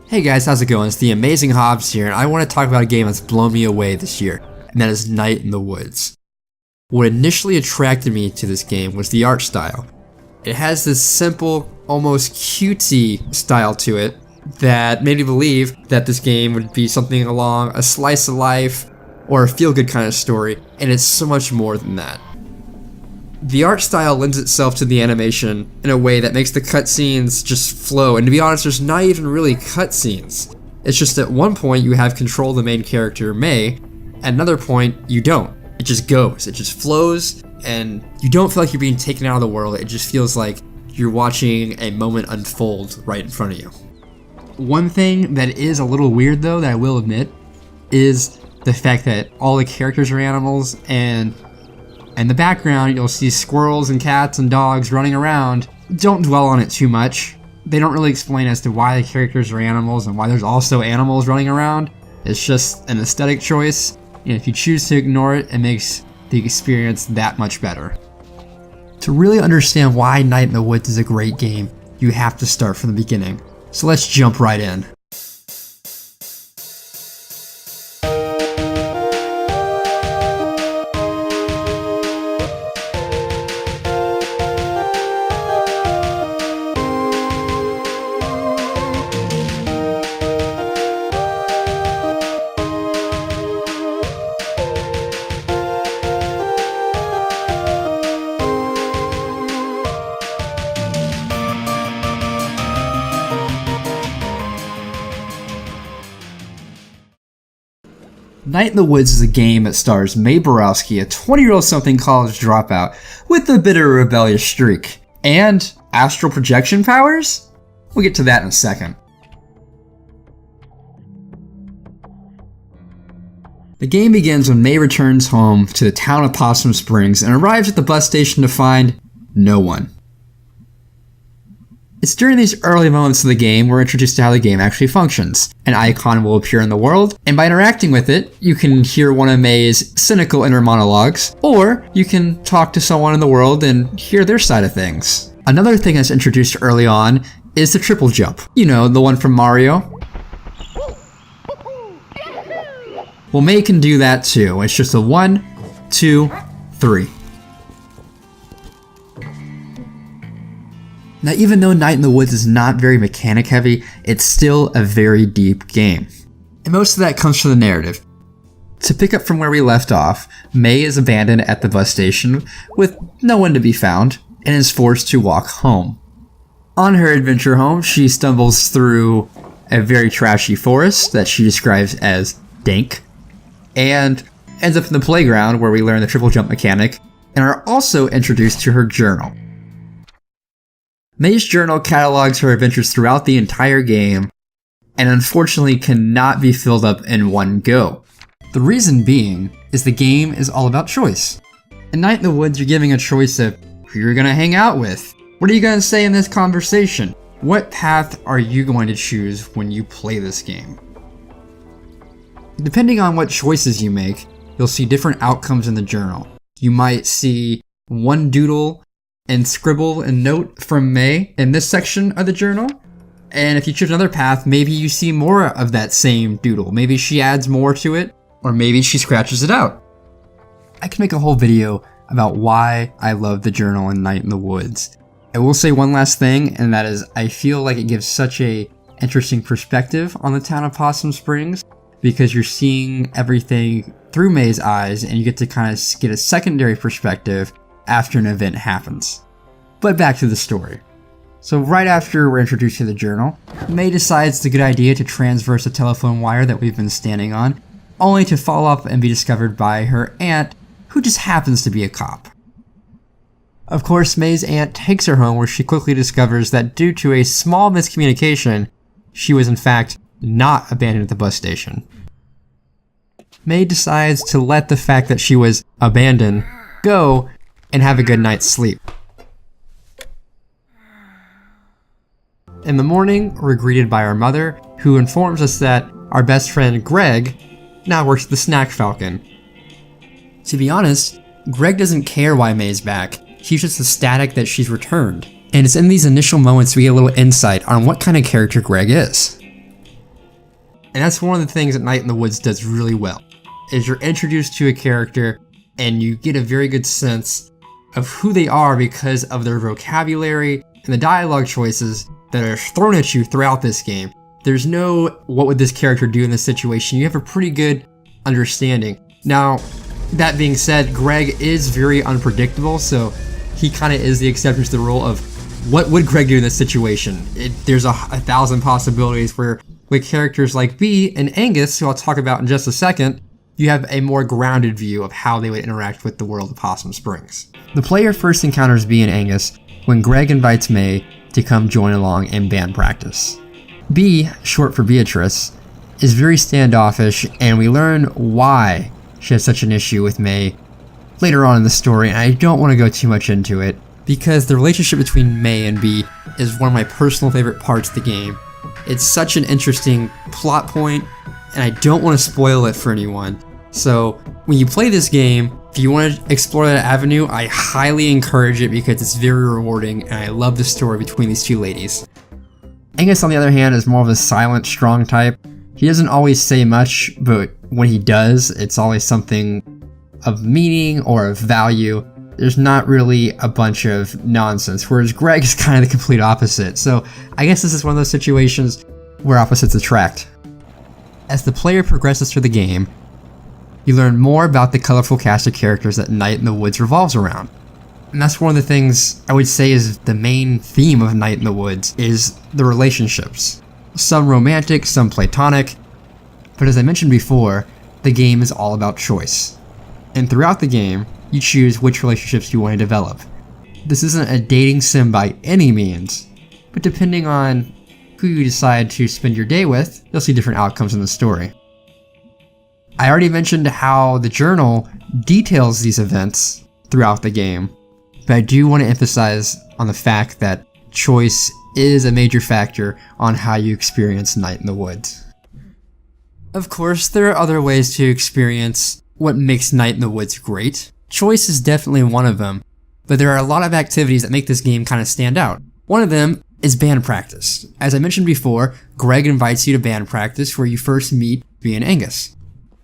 Hey guys, how's it going? It's the Amazing Hobbs here, and I want to talk about a game that's blown me away this year, and that is Night in the Woods. What initially attracted me to this game was the art style. It has this simple, almost cutesy style to it that made me believe that this game would be something along a slice of life or a feel-good kind of story, and it's so much more than that. The art style lends itself to the animation in a way that makes the cutscenes just flow, and to be honest, there's not even really cutscenes. It's just at one point you have control of the main character, May, at another point you don't. It just goes, it just flows, and you don't feel like you're being taken out of the world. It just feels like you're watching a moment unfold right in front of you. One thing that is a little weird though, that I will admit, is the fact that all the characters are animals, and in the background, you'll see squirrels and cats and dogs running around. Don't dwell on it too much. They don't really explain as to why the characters are animals and why there's also animals running around. It's just an aesthetic choice, and if you choose to ignore it, it makes the experience that much better. To really understand why Night in the Woods is a great game, you have to start from the beginning. So let's jump right in. Night in the Woods is a game that stars Mae Borowski, a 20-year-old something college dropout with a bit of a rebellious streak. And astral projection powers? We'll get to that in a second. The game begins when Mae returns home to the town of Possum Springs and arrives at the bus station to find no one. It's during these early moments of the game we're introduced to how the game actually functions. An icon will appear in the world, and by interacting with it, you can hear one of Mae's cynical inner monologues, or you can talk to someone in the world and hear their side of things. Another thing that's introduced early on is the triple jump. You know, the one from Mario. Well, Mae can do that too. It's just a 1, 2, 3. Now, even though Night in the Woods is not very mechanic heavy, it's still a very deep game. And most of that comes from the narrative. To pick up from where we left off, Mae is abandoned at the bus station with no one to be found and is forced to walk home. On her adventure home, she stumbles through a very trashy forest that she describes as dank, and ends up in the playground where we learn the triple jump mechanic and are also introduced to her journal. Mae's journal catalogs her adventures throughout the entire game, and unfortunately cannot be filled up in one go. The reason being is the game is all about choice. In Night in the Woods, you're giving a choice of who you're gonna hang out with. What are you gonna say in this conversation? What path are you going to choose when you play this game? Depending on what choices you make, you'll see different outcomes in the journal. You might see one doodle and scribble and note from Mae in this section of the journal. And if you choose another path, maybe you see more of that same doodle. Maybe she adds more to it, or maybe she scratches it out. I can make a whole video about why I love the journal in Night in the Woods. I will say one last thing, and that is I feel like it gives such a interesting perspective on the town of Possum Springs, because you're seeing everything through Mae's eyes, and you get to kind of get a secondary perspective after an event happens. But back to the story. So right after we're introduced to the journal, Mae decides it's a good idea to transverse a telephone wire that we've been standing on, only to fall up and be discovered by her aunt, who just happens to be a cop. Of course, Mae's aunt takes her home, where she quickly discovers that due to a small miscommunication, she was in fact not abandoned at the bus station. Mae decides to let the fact that she was abandoned go and have a good night's sleep. In the morning, we're greeted by our mother, who informs us that our best friend Greg now works at the Snack Falcon. To be honest, Greg doesn't care why Mae's back. He's just ecstatic that she's returned. And it's in these initial moments we get a little insight on what kind of character Greg is. And that's one of the things that Night in the Woods does really well, is you're introduced to a character and you get a very good sense of who they are because of their vocabulary and the dialogue choices that are thrown at you throughout this game. There's no, what would this character do in this situation? You have a pretty good understanding. Now, that being said, Greg is very unpredictable, so he kind of is the exception to the rule of what would Greg do in this situation? There's a thousand possibilities where with characters like Bea and Angus, who I'll talk about in just a second, you have a more grounded view of how they would interact with the world of Possum Springs. The player first encounters Bea and Angus when Greg invites May to come join along in band practice. Bea, short for Beatrice, is very standoffish, and we learn why she has such an issue with May later on in the story, and I don't want to go too much into it, because the relationship between May and Bea is one of my personal favorite parts of the game. It's such an interesting plot point, and I don't want to spoil it for anyone. So when you play this game, if you want to explore that avenue, I highly encourage it because it's very rewarding, and I love the story between these two ladies. Angus, on the other hand, is more of a silent, strong type. He doesn't always say much, but when he does, it's always something of meaning or of value. There's not really a bunch of nonsense, whereas Greg is kind of the complete opposite. So I guess this is one of those situations where opposites attract. As the player progresses through the game, you learn more about the colorful cast of characters that Night in the Woods revolves around. And that's one of the things I would say is the main theme of Night in the Woods, is the relationships. Some romantic, some platonic, but as I mentioned before, the game is all about choice. And throughout the game, you choose which relationships you want to develop. This isn't a dating sim by any means, but depending on who you decide to spend your day with, you'll see different outcomes in the story. I already mentioned how the journal details these events throughout the game, but I do want to emphasize on the fact that choice is a major factor on how you experience Night in the Woods. Of course, there are other ways to experience what makes Night in the Woods great. Choice is definitely one of them, but there are a lot of activities that make this game kind of stand out. One of them is band practice. As I mentioned before, Greg invites you to band practice where you first meet Bea and Angus.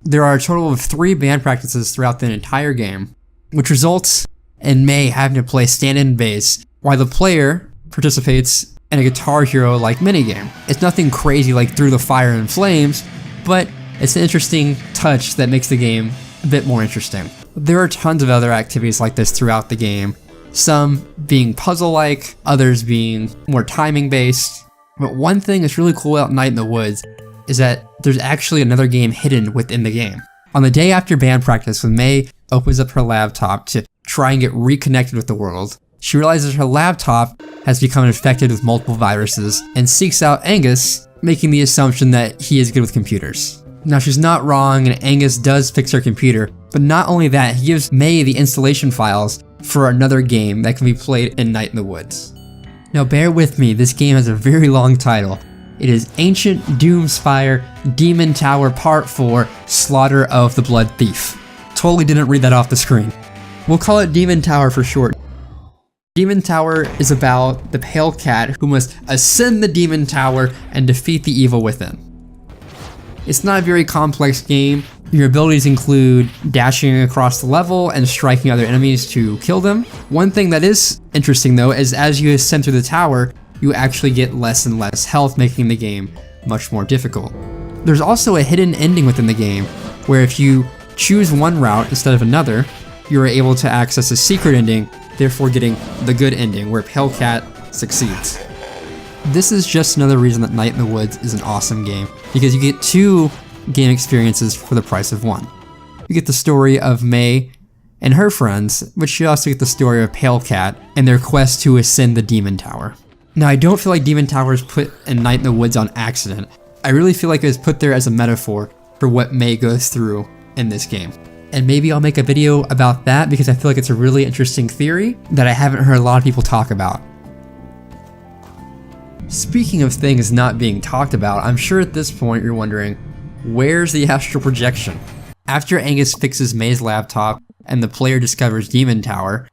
There are a total of 3 band practices throughout the entire game, which results in May having to play stand-in bass while the player participates in a Guitar Hero-like minigame. It's nothing crazy like Through the Fire and Flames, but it's an interesting touch that makes the game a bit more interesting. There are tons of other activities like this throughout the game, some being puzzle-like, others being more timing-based. But one thing that's really cool about Night in the Woods is that there's actually another game hidden within the game. On the day after band practice, when May opens up her laptop to try and get reconnected with the world, she realizes her laptop has become infected with multiple viruses and seeks out Angus, making the assumption that he is good with computers. Now, she's not wrong, and Angus does fix her computer, but not only that, he gives May the installation files for another game that can be played in Night in the Woods. Now, bear with me, this game has a very long title. It is Ancient Doomspire Demon Tower Part 4 Slaughter of the Blood Thief. Totally didn't read that off the screen. We'll call it Demon Tower for short. Demon Tower is about the Pale Cat who must ascend the Demon Tower and defeat the evil within. It's not a very complex game. Your abilities include dashing across the level and striking other enemies to kill them. One thing that is interesting though is as you ascend through the tower, you actually get less and less health, making the game much more difficult. There's also a hidden ending within the game where if you choose one route instead of another, you are able to access a secret ending, therefore getting the good ending where Pale Cat succeeds. This is just another reason that Night in the Woods is an awesome game, because you get 2 game experiences for the price of 1. You get the story of May and her friends, but you also get the story of Pale Cat and their quest to ascend the Demon Tower. Now, I don't feel like Demon Tower is put in Night in the Woods on accident. I really feel like it was put there as a metaphor for what May goes through in this game. And maybe I'll make a video about that because I feel like it's a really interesting theory that I haven't heard a lot of people talk about. Speaking of things not being talked about, I'm sure at this point you're wondering, where's the astral projection? After Angus fixes May's laptop and the player discovers Demon Tower,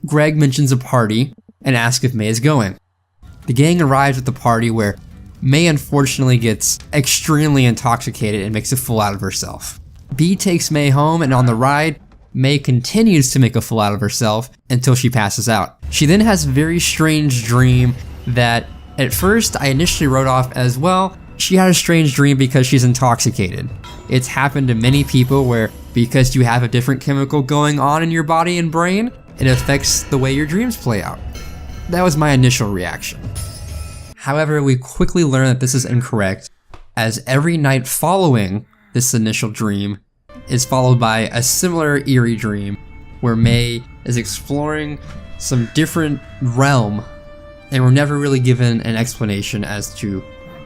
Greg mentions a party and asks if May is going. The gang arrives at the party where May unfortunately gets extremely intoxicated and makes a fool out of herself. B takes May home, and on the ride, May continues to make a fool out of herself until she passes out. She then has a very strange dream that at first I initially wrote off as, well, she had a strange dream because she's intoxicated. It's happened to many people where because you have a different chemical going on in your body and brain, it affects the way your dreams play out. That was my initial reaction. However, we quickly learn that this is incorrect, as every night following this initial dream is followed by a similar eerie dream where May is exploring some different realm, and we're never really given an explanation as to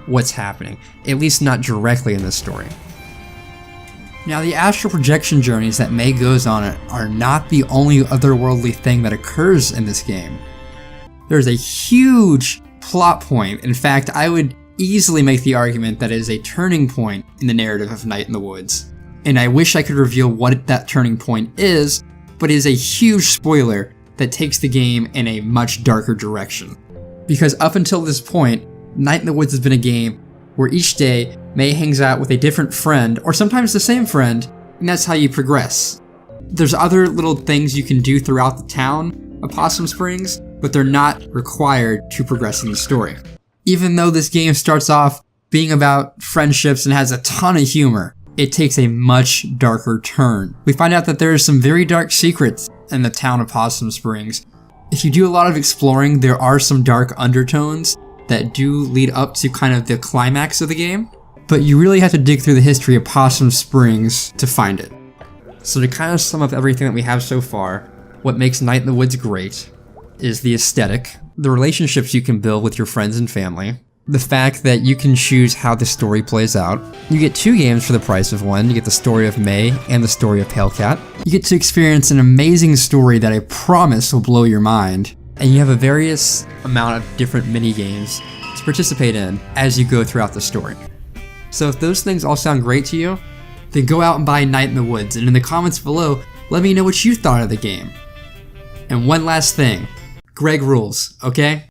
what's happening, at least not directly in this story. Now, the astral projection journeys that May goes on are not the only otherworldly thing that occurs in this game. There's a huge plot point. In fact, I would easily make the argument that it is a turning point in the narrative of Night in the Woods. And I wish I could reveal what that turning point is, but it is a huge spoiler that takes the game in a much darker direction. Because up until this point, Night in the Woods has been a game where each day May hangs out with a different friend, or sometimes the same friend, and that's how you progress. There's other little things you can do throughout the town of Possum Springs, but they're not required to progress in the story. Even though this game starts off being about friendships and has a ton of humor, it takes a much darker turn. We find out that there are some very dark secrets in the town of Possum Springs. If you do a lot of exploring, there are some dark undertones that do lead up to kind of the climax of the game, but you really have to dig through the history of Possum Springs to find it. So to kind of sum up everything that we have so far, what makes Night in the Woods great is the aesthetic, the relationships you can build with your friends and family, the fact that you can choose how the story plays out. You get 2 games for the price of 1. You get the story of May and the story of Pale Cat. You get to experience an amazing story that I promise will blow your mind. And you have a various amount of different mini-games to participate in as you go throughout the story. So if those things all sound great to you, then go out and buy Night in the Woods, and in the comments below, let me know what you thought of the game. And one last thing, Greg rules, okay?